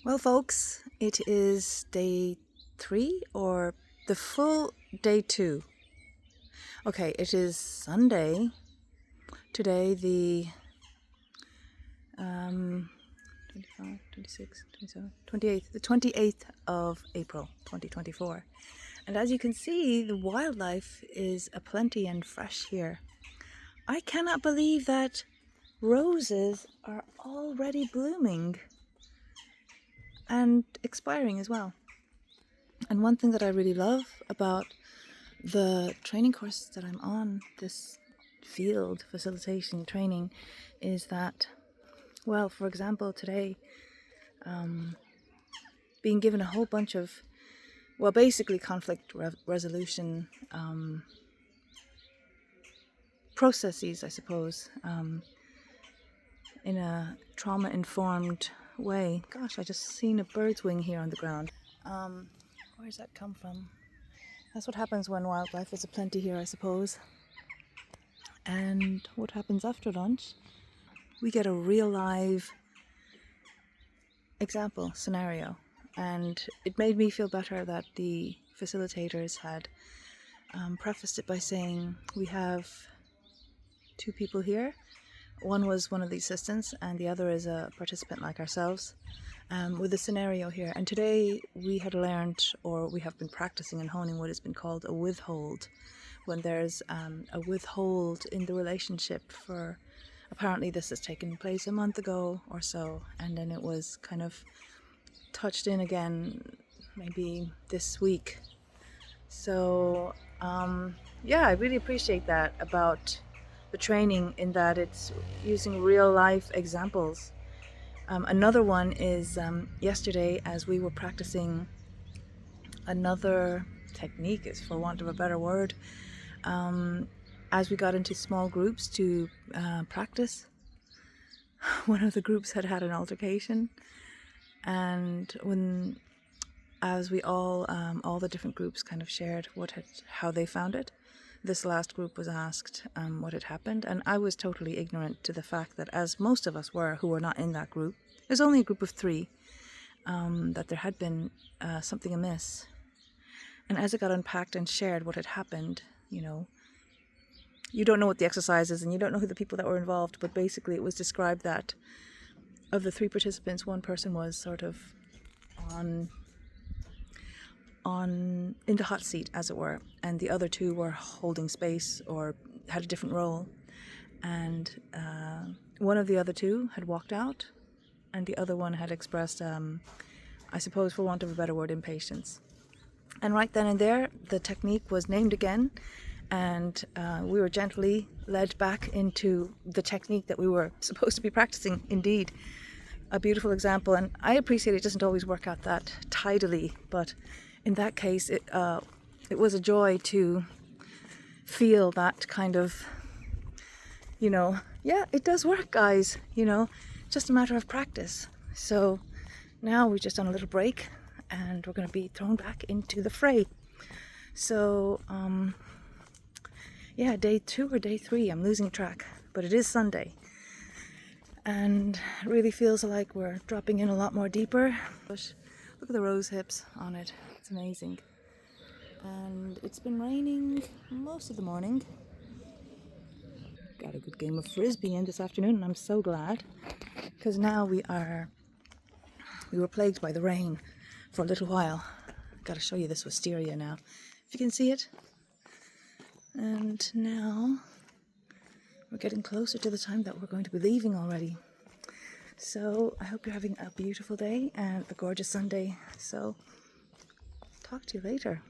Well, folks, it is day 3 or the full day 2. Okay, it is Sunday. Today, the 25, 26, 27, 28th, the 28th of April 2024. And as you can see, the wildlife is aplenty and fresh here. I cannot believe that roses are already blooming and expiring as well. And one thing that I really love about the training course that I'm on, this field facilitation training, is that, well, for example, today, being given a whole bunch of, well, basically conflict resolution processes, I suppose, in a trauma-informed way. Gosh, I just seen a bird's wing here on the ground. Where's that come from? That's what happens when wildlife is aplenty here, I suppose. And what happens after lunch? We get a real live example, scenario. And it made me feel better that the facilitators had prefaced it by saying, we have 2 people here. One was one of the assistants and the other is a participant like ourselves, with a scenario here. And today we had learned, or we have been practicing and honing what has been called a withhold, when there's a withhold in the relationship for, apparently this has taken place a month ago or so, and then it was kind of touched in again maybe this week. So yeah, I really appreciate that about the training, in that it's using real life examples. Another one is yesterday, as we were practicing another technique, is for want of a better word, as we got into small groups to practice, one of the groups had an altercation, and as we all the different groups kind of shared how they found it, this last group was asked what had happened, and I was totally ignorant to the fact that, as most of us were who were not in that group, there's only a group of 3, that there had been something amiss. And as it got unpacked and shared what had happened, you don't know what the exercise is and you don't know who the people that were involved, but basically it was described that of the 3 participants, one person was sort of in the hot seat, as it were, and the other 2 were holding space or had a different role. And one of the other 2 had walked out, and the other one had expressed, I suppose, for want of a better word, impatience. And right then and there, the technique was named again, and we were gently led back into the technique that we were supposed to be practicing. Indeed, a beautiful example, and I appreciate it doesn't always work out that tidily, but in that case, it was a joy to feel that kind of, yeah, it does work, guys, just a matter of practice. So now we've just done a little break, and we're going to be thrown back into the fray. So, yeah, day 2 or day 3, I'm losing track, but it is Sunday. And it really feels like we're dropping in a lot more deeper. Look at the rose hips on it. It's amazing. And it's been raining most of the morning. Got a good game of frisbee in this afternoon, and I'm so glad, because now we were plagued by the rain for a little while. Got to show you this wisteria now, if you can see it. And now we're getting closer to the time that we're going to be leaving already. So I hope you're having a beautiful day and a gorgeous Sunday. So talk to you later.